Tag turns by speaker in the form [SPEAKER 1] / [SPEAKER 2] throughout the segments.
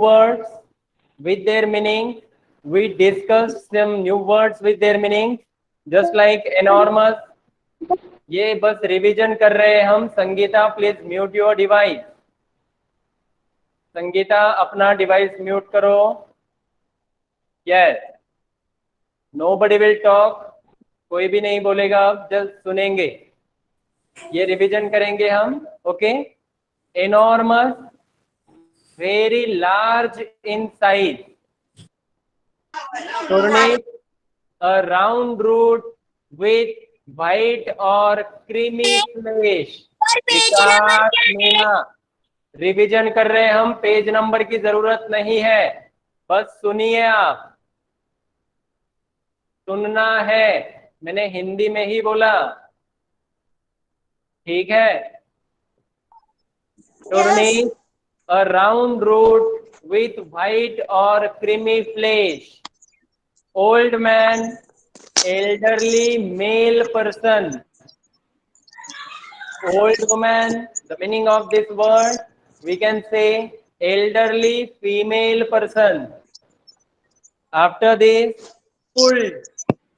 [SPEAKER 1] words with their meaning. We discussed some new words with their meaning, just like enormous. ये बस revision कर रहे हैं हम. Sangeeta please mute your device. Sangeeta अपना डिवाइस म्यूट करो. Yes, nobody will talk. कोई भी नहीं बोलेगा, अब जस्ट सुनेंगे. ये रिवीजन करेंगे हम. Okay. Enormous, very large in size. Turnip, a round root with white or creamy flesh. Vikas Meena, revision कर रहे हैं हम. पेज नंबर की जरूरत नहीं है, बस सुनिए. आप सुनना है. मैंने हिंदी में ही बोला, ठीक है. टूर्निप, a round root with white or creamy flesh. Old man, elderly male person. Old woman, the meaning of this word, we can say elderly female person. After this, pulled.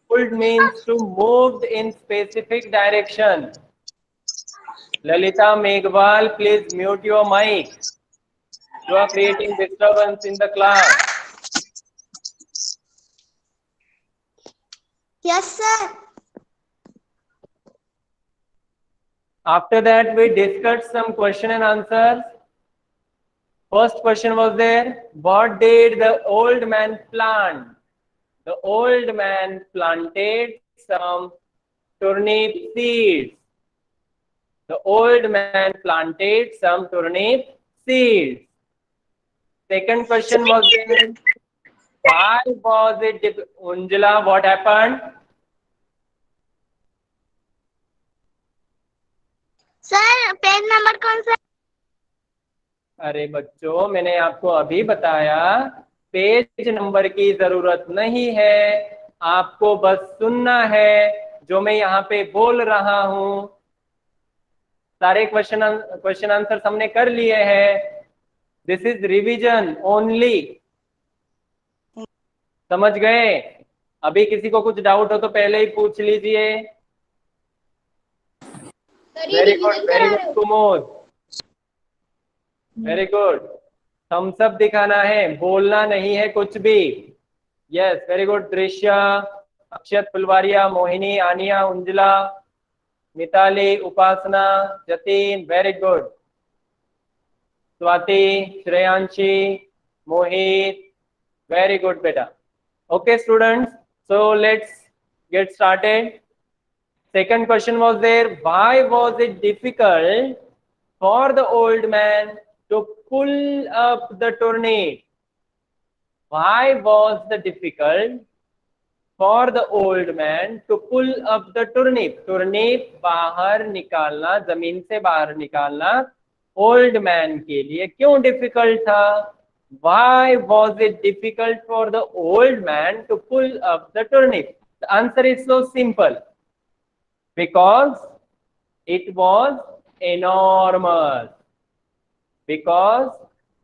[SPEAKER 1] Pulled means to move in specific direction. Lalita Meghwal, please mute your mic. You are creating disturbance in the class.
[SPEAKER 2] Yes, sir.
[SPEAKER 1] After that, we discussed some question and answers. First question was there. What did the old man plant? The old man planted some turnip seeds. The old man planted some turnip seeds. Second question was there. Why was it Unjala, what happened?
[SPEAKER 2] Sir page number कौन सा?
[SPEAKER 1] अरे बच्चों, मैंने आपको अभी बताया, page number की जरूरत नहीं है. आपको बस सुनना है जो मैं यहाँ पे बोल रहा हूँ. सारे क्वेश्चन आंसर हमने कर लिए हैं. This is revision only. समझ गए? अभी किसी को कुछ डाउट हो तो पहले ही पूछ लीजिए. Very good Kumod, very good. Thumbs up दिखाना है, बोलना नहीं है कुछ भी. Yes, very good. Drishya, Akshat Phulwaria, Mohini, Aniya, Unjala, Mitali, Upasana, Jatin, very good. Swati, Shreyanshi, Mohit, very good बेटा. Okay students, so let's get started. Second question was there. Why was it difficult for the old man to pull up the turnip? Why was it difficult for the old man to pull up the turnip? Turnip बाहर निकालना, जमीन से बाहर निकालना old man के लिए क्यों difficult था? Why was it difficult for the old man to pull up the turnip? The answer is so simple. Because it was enormous. Because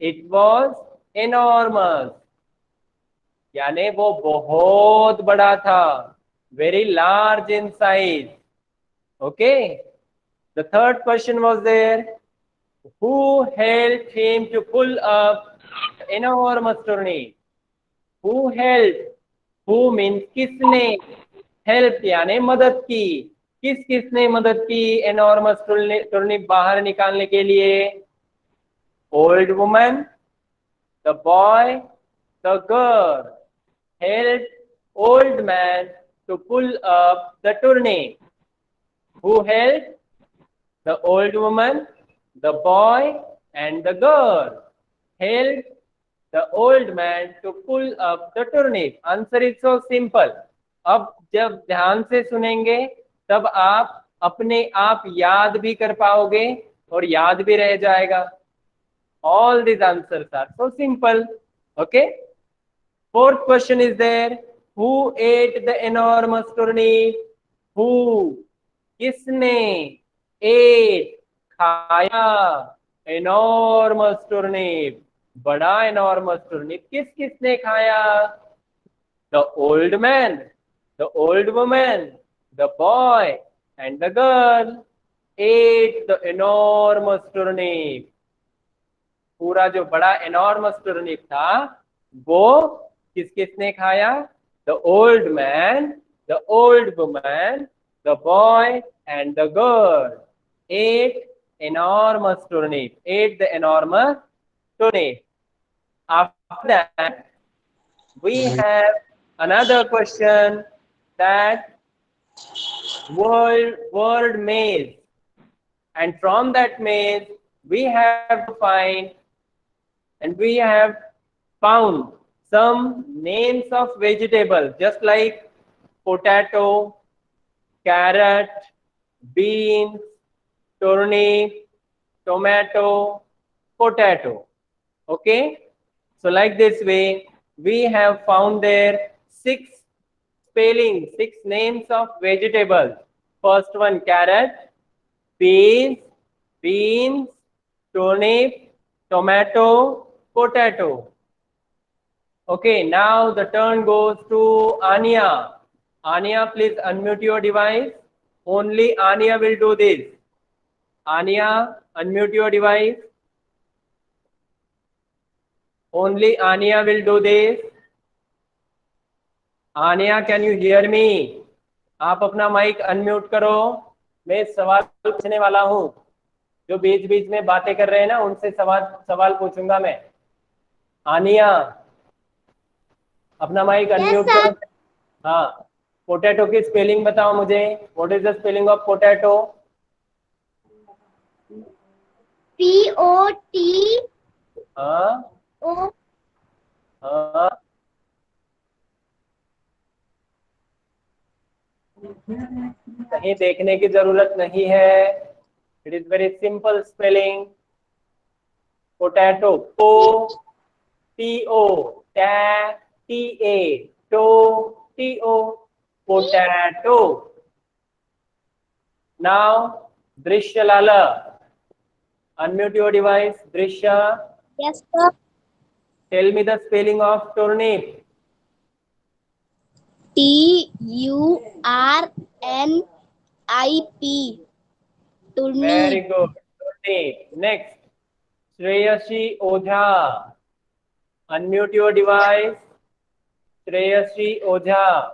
[SPEAKER 1] it was enormous. यानी वो बहुत बड़ा था. Very large in size. Okay. The third question was there. Who helped him to pull up enormous turnip? Who helped? Who means किसने? Help यानी मदद की. किसने मदद की enormous turnip बाहर निकालने के लिए? Old woman, the boy, the girl helped old man to pull up the turnip. Who helped? The old woman, the boy, and the girl helped the old man to pull up the turnip. Answer is so simple. अब जब ध्यान से सुनेंगे तब आप अपने आप याद भी कर पाओगे और याद भी रह जाएगा. All these answers are so simple. Okay. Fourth question is there. Who ate the enormous turnip? Who? किसने? Ate, खाया enormous turnip, बड़ा एनॉर्मस टुर्निप किस किसने खाया? The old man, the old woman, the boy and the girl ate the enormous turnip. पूरा जो बड़ा enormous टुर्निप था वो किस किसने खाया? The old man, the old woman, the boy and the girl ate enormous turnip, ate the enormous turnip. After that, we have another question, that word maze, and from that maze we have to find, and we have found some names of vegetables, just like potato, carrot, beans, turnip, tomato, potato. Okay, so like this way we have found there six names of vegetables. First one, carrot, peas, beans, turnip, tomato, potato. Okay, now the turn goes to Anya. Anya, please unmute your device. Only Anya will do this. Anya, unmute your device. Only Anya will do this. Anya, can you hear me? आप अपना mic unmute करो. मैं सवाल पूछने वाला हूँ. जो बीच बीच में बातें कर रहे हैं ना, उनसे सवाल पूछूंगा मैं. आनिया, अपना माइक अनम्यूट करो. हाँ, पोटैटो की स्पेलिंग बताओ मुझे. What is the spelling of potato?
[SPEAKER 2] POT
[SPEAKER 1] हाँ
[SPEAKER 2] O
[SPEAKER 1] हाँ, कहीं देखने की जरूरत नहीं है. It is very simple spelling. Potato, PO, TO, potato. Now, Drishya Lala, unmute your device. Drishya,
[SPEAKER 2] yes sir.
[SPEAKER 1] tell me the spelling of turnip.
[SPEAKER 2] TURNIP.
[SPEAKER 1] Very good. Turnip. Next, Shreyasi Ojha, unmute your device. Shreyasi Ojha.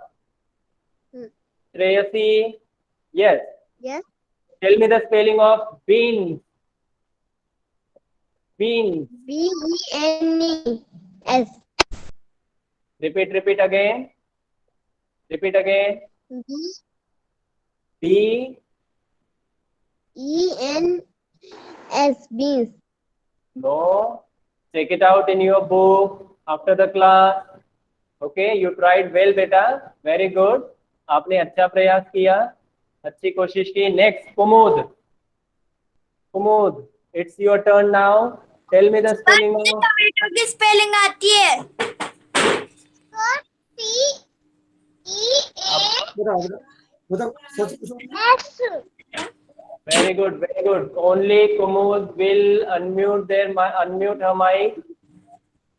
[SPEAKER 1] Shreyasi, yes.
[SPEAKER 2] Yes.
[SPEAKER 1] Tell me the spelling of beans. Beans.
[SPEAKER 2] BENES.
[SPEAKER 1] Repeat again. Repeat again. B.
[SPEAKER 2] ENS. Beans.
[SPEAKER 1] No. Check it out in your book after the class. Okay, you tried well, beta. Very good. आपने अच्छा प्रयास किया, अच्छी कोशिश की. Next, Kumud. Kumud, it's your turn now. Tell me the spelling of.
[SPEAKER 2] Tomato की spelling आती है. TEAS.
[SPEAKER 1] Very good, very good. Only Kumud will unmute her mic.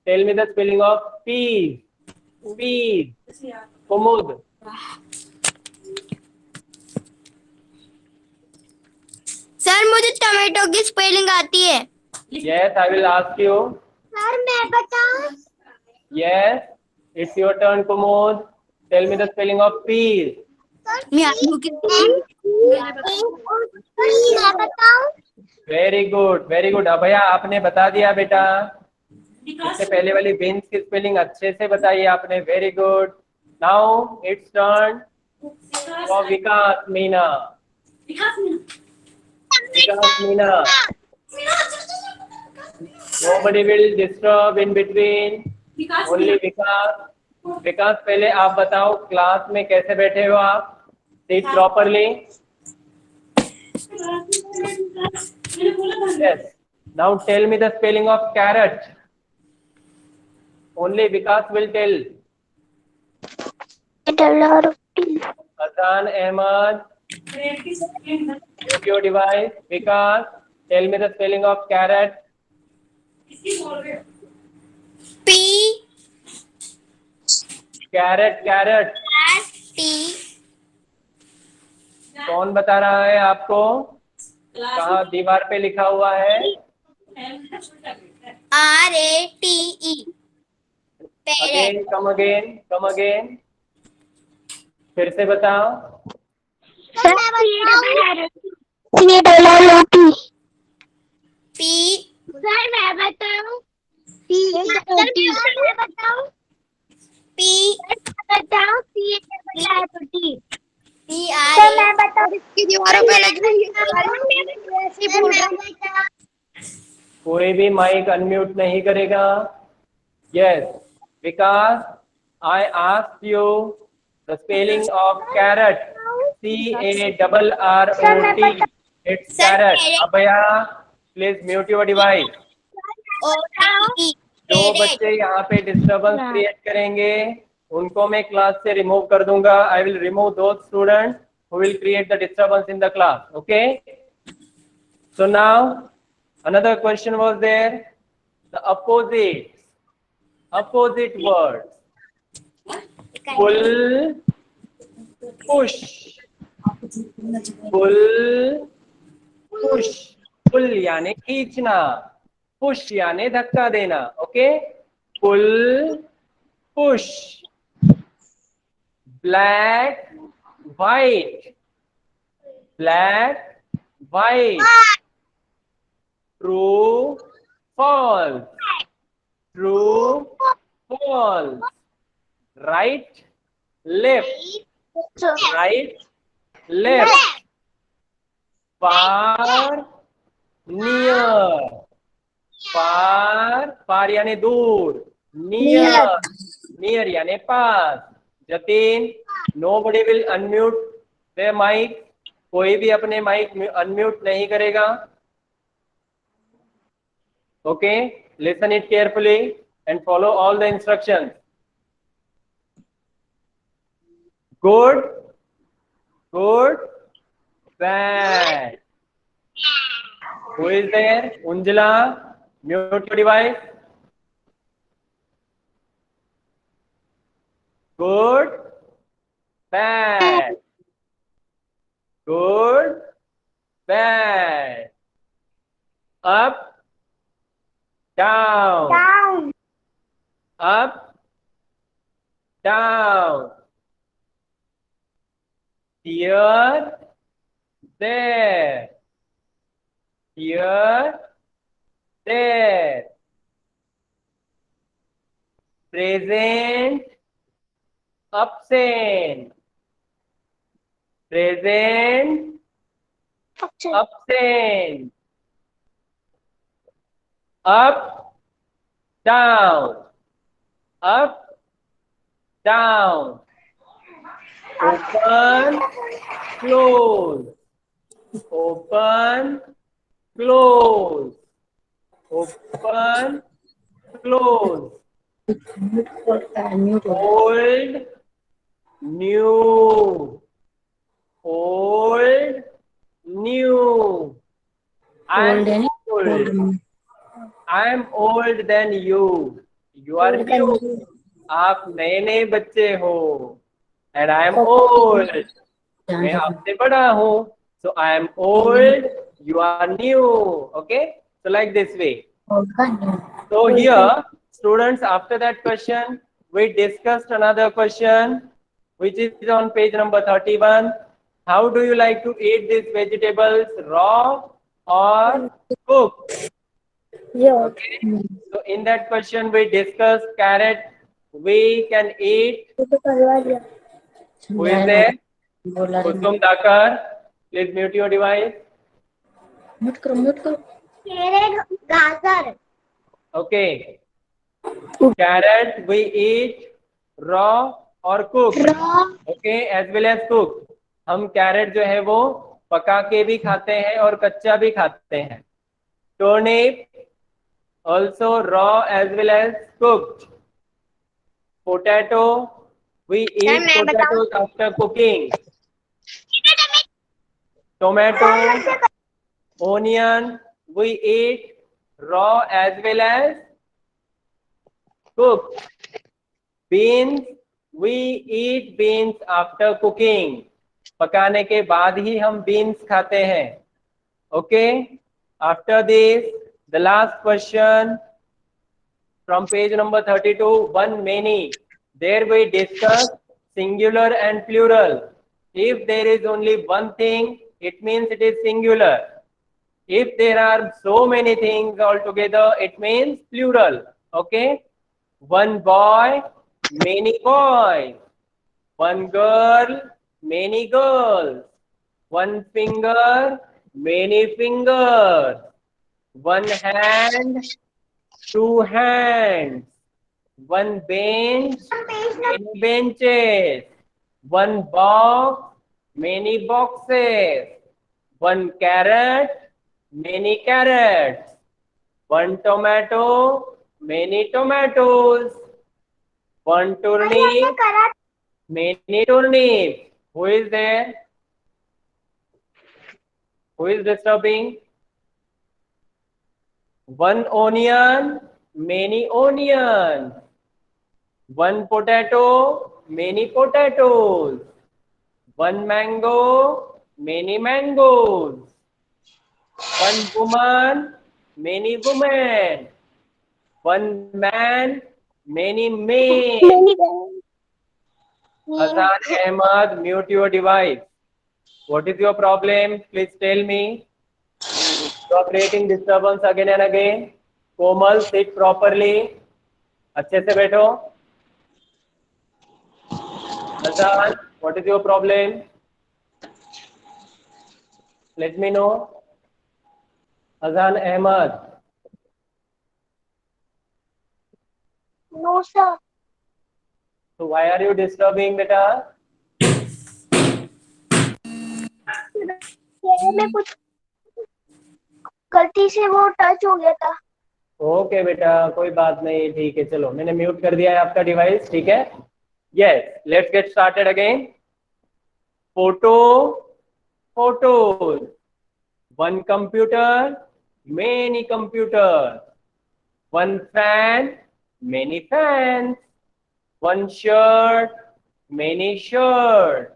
[SPEAKER 1] Tell me the spelling of peas. Peas. Kumud.
[SPEAKER 2] Sir मुझे tomato की spelling आती है.
[SPEAKER 1] Yes, I will ask you.
[SPEAKER 2] Sir मैं बताऊं?
[SPEAKER 1] Yes, it's your turn, Kumud. Tell me the spelling of peas.
[SPEAKER 2] मैं आलू की मैं बताऊं?
[SPEAKER 1] Very good, very good. अभया, आपने बता दिया बेटा. इससे पहले वाली बीन्स की स्पेलिंग अच्छे से बताइए आपने. Very good. Now it's turn for Vikas Meena. Vikas Meena, nobody will disturb in between. Only विकास. विकास, पहले आप बताओ क्लास में कैसे बैठे हो आप? Sit properly. Yes. Now tell me the spelling of carrot. Only Vikas will tell. Hasan Ahmad, use your device. Vikas, tell me the spelling of carrot. Carrot, carrot
[SPEAKER 2] T
[SPEAKER 1] कौन बता रहा है आपको? कहाँ दीवार पे लिखा हुआ है?
[SPEAKER 2] RATE
[SPEAKER 1] again,
[SPEAKER 2] parrot.
[SPEAKER 1] Come again, come again, फिर से बताओ।
[SPEAKER 2] सर मैं बताऊं? CARROT P सर मैं बताऊं? CARROT मैं बताऊं? P बताओ CARROT सर मैं बताऊं? इसकी दीवारों पे लगी हुई है।
[SPEAKER 1] कोई भी माइक अनम्यूट नहीं करेगा। Yes, Vikas, I asked you the spelling of carrot, CARROT, it's
[SPEAKER 2] sir
[SPEAKER 1] carrot. Abhaya, please mute your device.
[SPEAKER 2] OTE
[SPEAKER 1] जो बच्चे यहाँ पे डिस्टरबेंस क्रिएट करेंगे उनको मैं क्लास से रिमूव कर दूंगा। I will remove those students who will create the disturbance in the class. Okay, so now another question was there, the opposite words, pull, push, pull, push, pull यानी खींचना, push यानी धक्का देना। Okay, pull, push, black, white, black, white, true, false, true, false, right, left, right, left, far, near, far, far यानी दूर, near, near यानी पास। Jatin, nobody will unmute their mic, कोई भी अपने माइक अनम्यूट नहीं करेगा। Okay, listen it carefully and follow all the instructions. Good, good, bad. Who is there? Unjala, mute your device. Good, bad. Good, bad. Up, down. Up, down. Here, there. Here, there. Present, absent. Present, absent. Up, down. Up, down. Open, close. Open, close. Open, close. Old, new. Old, new. I'm old. I'm old than you. You are new. आप नए नए बच्चे हो। And I am old. मैं आपसे बड़ा हूँ। So I am old. You are new. Okay. So like this way. So here, students, after that question, we discussed another question, which is on page number 31. How do you like to eat these vegetables, raw or cooked? Okay. So in that question, we discussed carrot. We can eat. Who is there? Kusum Dakar. Please mute your device.
[SPEAKER 2] गाजर
[SPEAKER 1] Okay. Carrot we eat raw or cooked. Okay, as well as cooked. हम carat जो है वो पका के भी खाते हैं और कच्चा भी खाते हैं। Turnip also raw as well as cooked. Potato we eat potatoes after cooking. Tomato, onion we eat raw as well as cooked. Beans We eat beans after cooking. पकाने के बाद ही हम beans खाते हैं. Okay. After this, the last question from page number 32. One many. There we discuss singular and plural. If there is only one thing, it means it is singular. If there are so many things altogether, it means plural. Okay. One boy, many boys. One girl, many girls. One finger, many fingers. One hand, two hands. One bench, many benches. One box, many boxes. One carrot, many carrots. One tomato, many tomatoes. One turnip, many turnips. Who is there? Who is disturbing? One onion, many onions. One potato, many potatoes. One mango, many mangoes. One woman, many women. One man, many men. Hasan Ahmad, mute your device. What is your problem? Please tell me. You are creating disturbance again and again. Komal, sit properly. अच्छे से बैठो. Hasan, what is your problem? Let me know. Hasan Ahmad.
[SPEAKER 2] No, sir.
[SPEAKER 1] So why are you disturbing, beta?
[SPEAKER 2] में कुछ गलती से वो touch हो गया था.
[SPEAKER 1] ओके बेटा, कोई बात नहीं, ठीक है. चलो, मैंने म्यूट कर दिया है आपका डिवाइस. ठीक है. Yes, let's get started again. Photo, photos. One computer, many computers. One fan, many fans. One shirt, many shirts.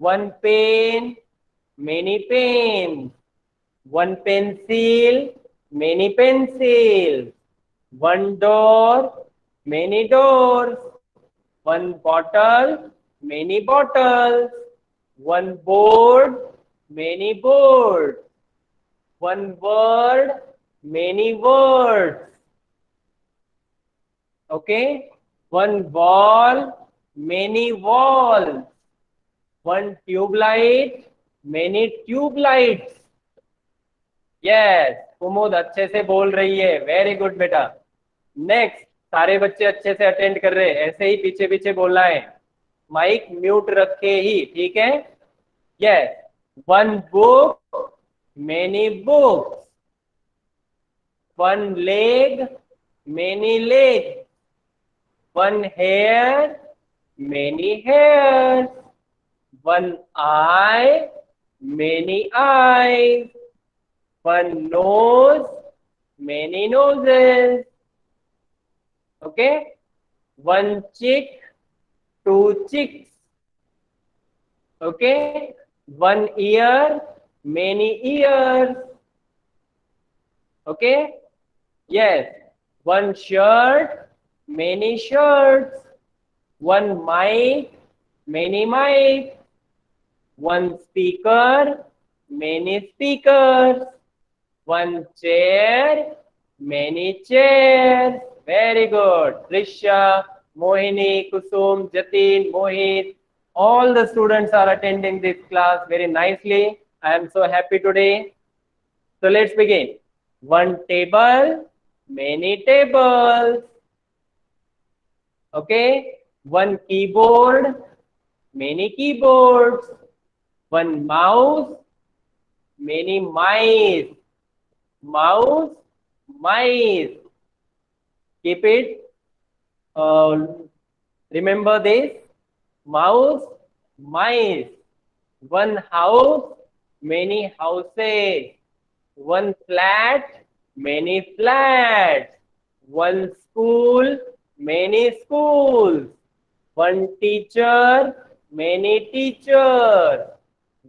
[SPEAKER 1] One pen, many pens. One pencil, many pencils. One door, many doors. One bottle, many bottles. One board, many boards. One word, many words. Okay. One wall, many walls. One tube light, many tube lights. Yes, Kumud अच्छे से बोल रही है. Very good बेटा. Next, सारे बच्चे अच्छे से अटेंड कर रहे हैं. ऐसे ही पीछे पीछे बोलना है. माइक म्यूट रखे ही. ठीक है. Yes. One book, many books. One leg, many leg. One hair, many hairs. One eye, many eyes. One nose, many noses. Okay. One chick, two chicks. Okay. One ear, many ears. Okay. Yes. One shirt, many shirts. One mic, many mics. One speaker, many speakers. One chair, many chairs. Very good. Trisha, Mohini, Kusum, Jatin, Mohit. All the students are attending this class very nicely. I am so happy today. So let's begin. One table, many tables. Okay. One keyboard, many keyboards. One mouse, many mice. Mouse, mice. Keep it. Remember this. Mouse, mice. One house, many houses. One flat, many flats. One school, many schools. One teacher, many teachers.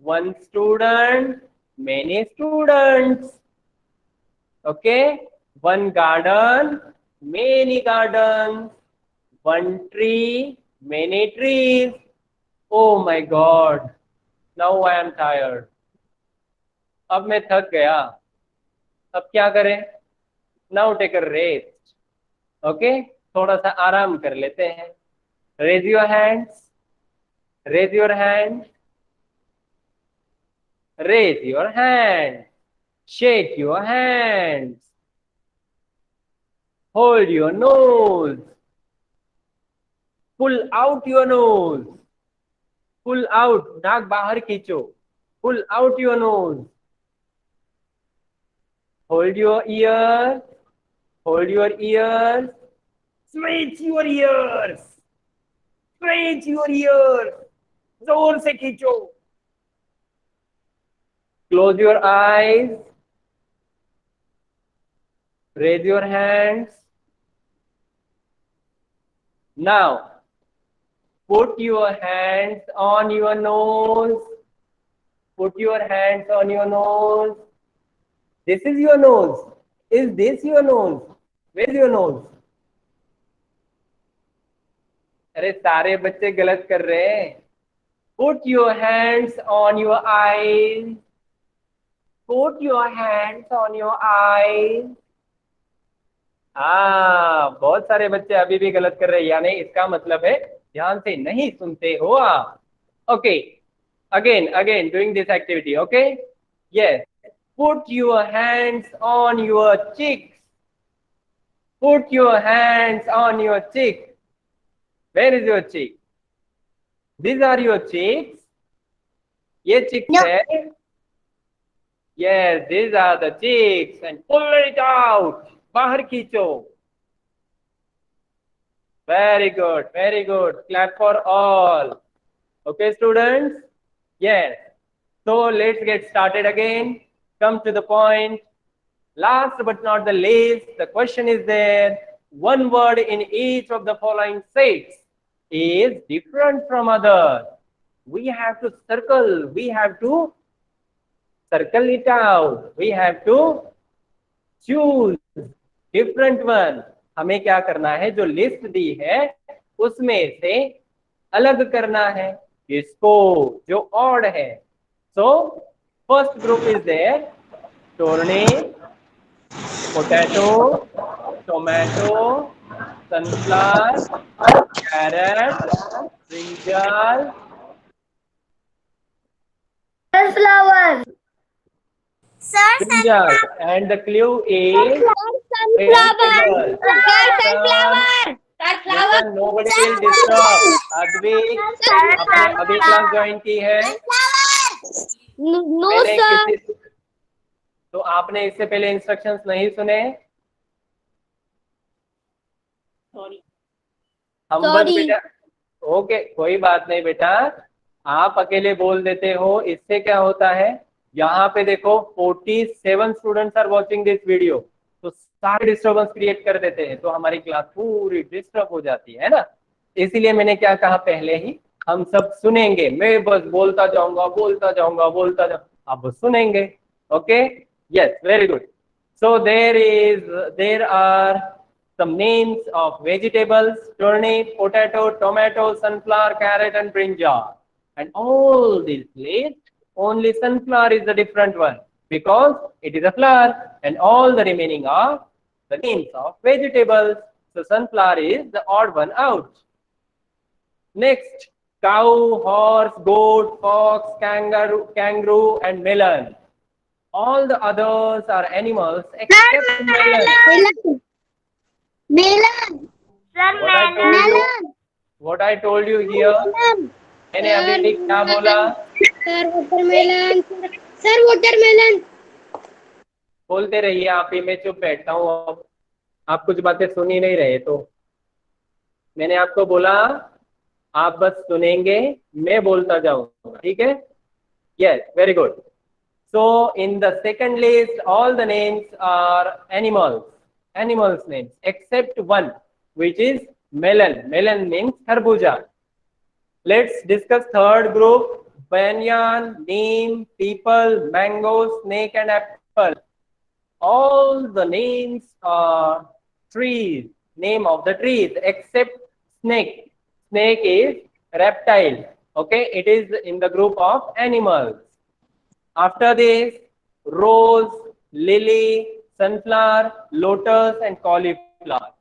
[SPEAKER 1] One student, many students. Okay. One garden, many gardens. One tree, many trees. Oh my God. Now I am tired. अब मैं थक गया. अब क्या करें? Now take a rest. Okay. थोड़ा सा आराम कर लेते हैं. Raise your hands. Raise your hand. Raise your hand. Shake your hands. Hold your nose. Pull out your nose. Pull out. नाक बाहर खींचो. Pull out your nose. Hold your ears. Hold your ears. Stretch your ears. Stretch your ears. जोर से खींचो. Close your eyes. Raise your hands. Now, put your hands on your nose. Put your hands on your nose. This is your nose. Is this your nose? Where is your nose? अरे सारे बच्चे गलत कर रहे हैं. Put your hands on your eyes. Put your hands on your eyes. हाँ, बहुत सारे बच्चे अभी भी गलत कर रहे हैं, यानी इसका मतलब है ध्यान से नहीं सुनते हो आप. Okay, again doing this activity. Okay, yes. Put your hands on your cheeks. Put your hands on your cheek. Where is your cheek? These are your cheeks. ये cheeks
[SPEAKER 2] No.
[SPEAKER 1] है. Yes, these are the cheeks. And pull it out. बाहर खींचो. Very good, very good. Clap for all. Okay, students? Yes. So let's get started again. Come to the point. Last but not the least, the question is there. One word in each of the following sets is different from others. We have to circle. We have to circle it out. We have to choose different one. हमें क्या करना है? जो list दी है उसमें से अलग करना है इसको जो ऑड है. So first group is there. Turnip, potato, tomato, sunflower, carrot, brinjal,
[SPEAKER 2] Sunflower. Sir,
[SPEAKER 1] brinjal, and the clue is
[SPEAKER 2] sunflower.
[SPEAKER 1] sunflower. Listen, nobody will disturb. Advik, आपने अभी क्लास ज्वाइन की है?
[SPEAKER 2] No,
[SPEAKER 1] मैंने
[SPEAKER 2] sir.
[SPEAKER 1] किसी- तो आपने इससे पहले इंस्ट्रक्शंस नहीं सुने? हम बस
[SPEAKER 2] Sorry.
[SPEAKER 1] बेटा. ओके, कोई बात नहीं बेटा. आप अकेले बोल देते हो, इससे क्या होता है? यहाँ पे देखो 47 students are watching this video. तो सारे डिस्टर्बेंस क्रिएट कर देते हैं, तो हमारी क्लास पूरी डिस्टर्ब हो जाती है ना. इसीलिए मैंने क्या कहा पहले ही, हम सब सुनेंगे. मैं बस बोलता जाऊंगा बोलता जाऊंगा बोलता जाऊंगा, आप बस सुनेंगे. Okay, yes, very good. So there are some names of vegetables: turnip, potato, tomato, sunflower, carrot, and brinjal. And all these list, only sunflower is the different one because it is a flower, and all the remaining are the names of vegetables. So sunflower is the odd one out. Next, cow, horse, goat, fox, kangaroo, and melon. All the others are animals except melon.
[SPEAKER 2] Melon. Sir,
[SPEAKER 1] What I told you, what I told you here. मैंने अभी क्या बोला?
[SPEAKER 2] Sir, watermelon. Sir, watermelon.
[SPEAKER 1] बोलते रहिए आप ही, मैं चुप बैठता हूँ. अब आप कुछ बातें सुन ही नहीं रहे, तो मैंने आपको बोला आप बस सुनेंगे, मैं बोलता जाऊंगा. ठीक है? Yes, very good. So in the second list, all the names are animals names except one, which is melon. Melon means kharbuja. Let's discuss third group. Banyan, neem, people, mango, snake, and apple. All the names are trees, name of the trees, except snake. Snake is reptile. Okay, it is in the group of animals. After this, rose, lily, sunflower, lotus, and cauliflower.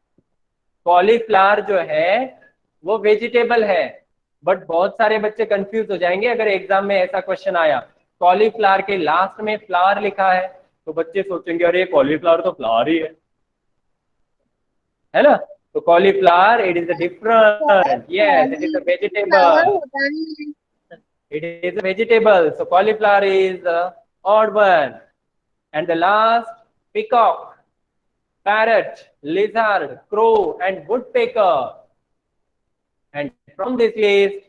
[SPEAKER 1] Cauliflower जो है वो vegetable है, but बहुत सारे बच्चे confuse हो जाएंगे अगर एग्जाम में ऐसा क्वेश्चन आया, कॉलीफ्लावर के लास्ट में फ्लावर लिखा है, तो बच्चे सोचेंगे अरे कॉलीफ्लावर तो फ्लावर ही है ना? तो cauliflower it is a different, yes it is a vegetable, it is a vegetable, so cauliflower is the odd one. And the last, peacock, parrot, lizard, crow, and woodpecker. And from this list,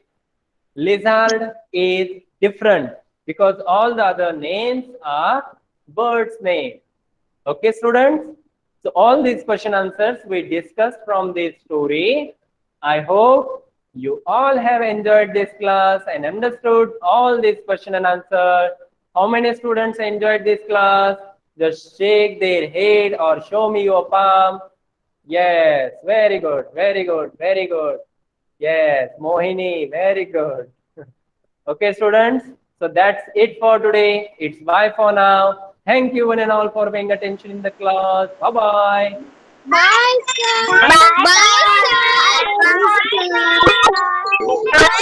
[SPEAKER 1] lizard is different because all the other names are birds' name. Okay, students? So all these question answers we discussed from this story. I hope you all have enjoyed this class and understood all these question and answer. How many students enjoyed this class? Just shake their head or show me your palm. Yes, very good, very good, very good. Yes, Mohini, very good. Okay, students. So that's it for today. It's bye for now. Thank you one and all for paying attention in the class. Bye-bye.
[SPEAKER 2] Bye, sir. Bye, sir. Bye, sir.